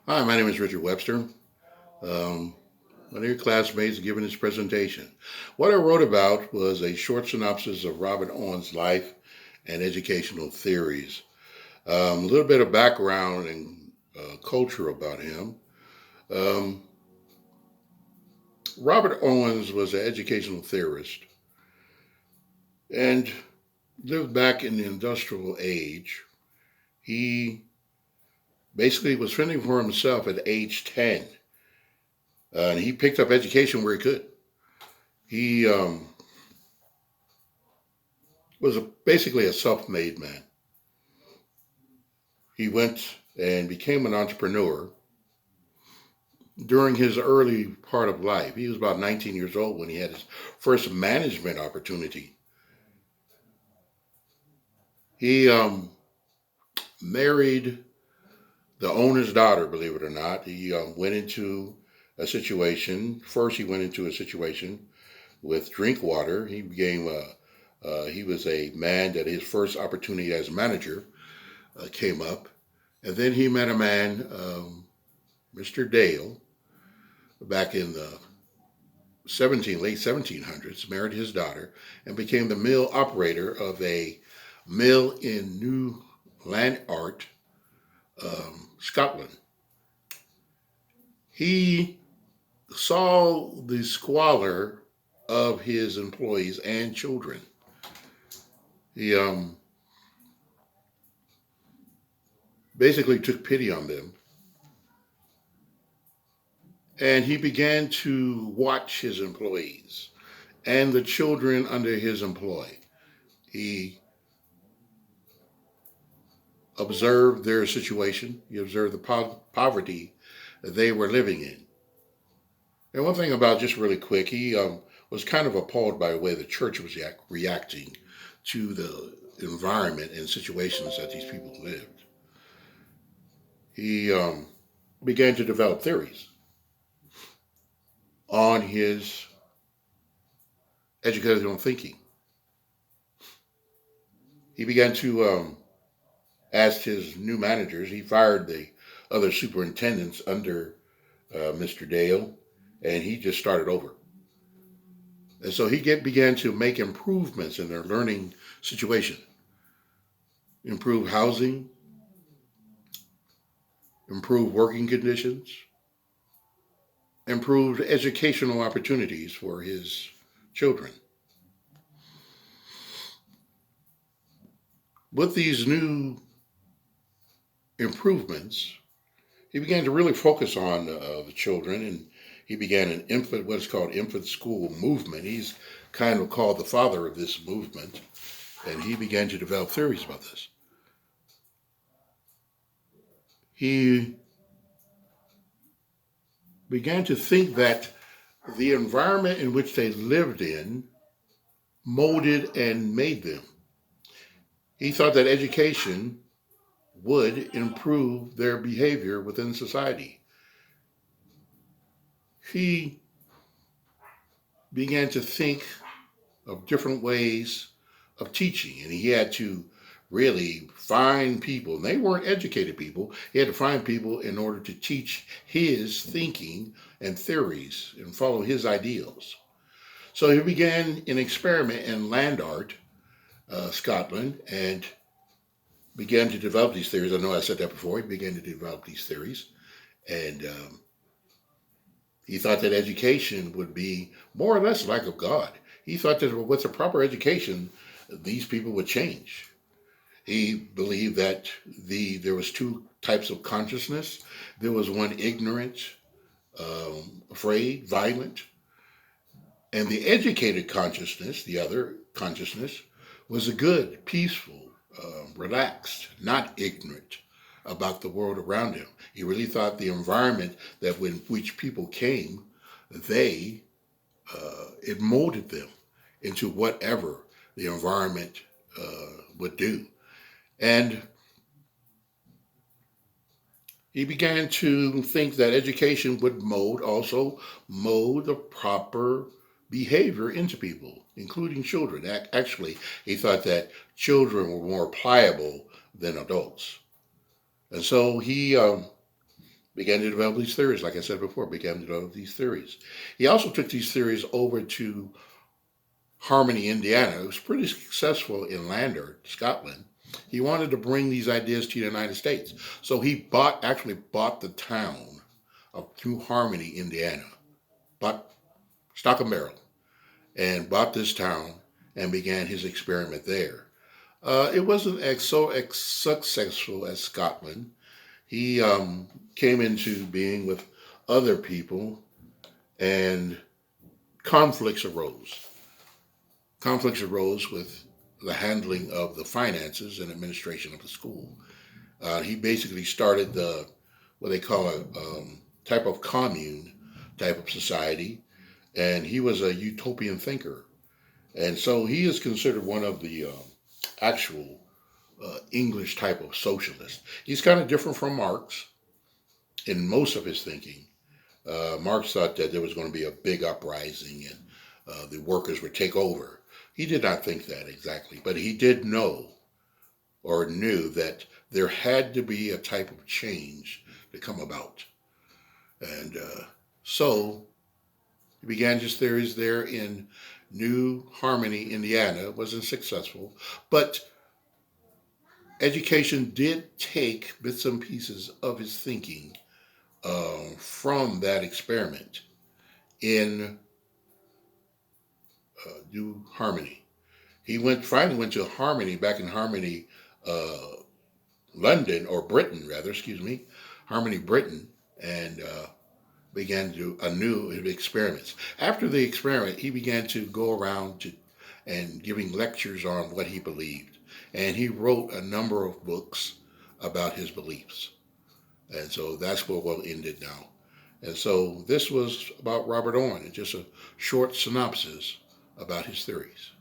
Hi, my name is Richard Webster. Um, One of your classmates giving his presentation. What I wrote about was a short synopsis of Robert Owen's life and educational theories. A little bit of background and culture about him. Um, Robert Owens was an educational theorist and lived back in the industrial age. He basically was fending for himself at age 10, and he picked up education where he could. He was basically a self-made man. He went and became an entrepreneur during his early part of life. He was about 19 years old when he had his first management opportunity. He married the owner's daughter, believe it or not. He went into a situation. First, he went into a situation with drink water. He was a man that his first opportunity as a manager came up. And then he met a man, Mr. Dale, back in the late 1700s, married his daughter, and became the mill operator of a mill in New Lanark, Scotland. He saw the squalor of his employees and children. He basically took pity on them, and he began to watch his employees and the children under his employ. He observed their situation. He observed the poverty that they were living in. And one thing about, just really quick, he was kind of appalled by the way the church was reacting to the environment and situations that these people lived. He began to develop theories on his educational thinking. He began to ask his new managers. He fired the other superintendents under Mr. Dale, and he just started over. And so began to make improvements in their learning situation, improve housing, improve working conditions, improved educational opportunities for his children. With these new improvements, he began to really focus on the children, and he began what's called infant school movement. He's kind of called the father of this movement, and he began to develop theories about this. He began to think that the environment in which they lived in molded and made them. He thought that education would improve their behavior within society. He began to think of different ways of teaching, and he had to really find people, and they weren't educated people. He had to find people in order to teach his thinking and theories and follow his ideals. So he began an experiment in land art, Scotland, and began to develop these theories. I know I said that before. He began to develop these theories, and he thought that education would be more or less like of God. He thought that with a proper education, these people would change. He believed that there was two types of consciousness. There was one ignorant, afraid, violent, and the educated consciousness, the other consciousness, was a good, peaceful, relaxed, not ignorant about the world around him. He really thought the environment that when which people came, they it molded them into whatever the environment would do. And he began to think that education would mold the proper behavior into people, including children. Actually, he thought that children were more pliable than adults. And so he began to develop these theories. Like I said before, began to develop these theories. He also took these theories over to Harmony, Indiana. It was pretty successful in Lander, Scotland. He wanted to bring these ideas to the United States. So he actually bought the town of New Harmony, Indiana, bought stock and barrel, and bought this town and began his experiment there. It wasn't successful as Scotland. He came into being with other people, and conflicts arose. Conflicts arose with the handling of the finances and administration of the school. He basically started what they call a type of commune type of society, and he was a utopian thinker. And so he is considered one of the actual English type of socialists. He's kind of different from Marx in most of his thinking. Marx thought that there was going to be a big uprising and the workers would take over. He did not think that exactly, but he did know or knew that there had to be a type of change to come about. And so he began his theories there in New Harmony, Indiana. It wasn't successful, but education did take bits and pieces of his thinking from that experiment in New Harmony. He finally went to Harmony, back in Harmony, uh, London, or Britain rather, excuse me, Harmony, Britain, and began to do anew experiments. After the experiment, he began to go around and giving lectures on what he believed, and he wrote a number of books about his beliefs. And so that's where we'll end it now. And so this was about Robert Owen, and just a short synopsis about his theories.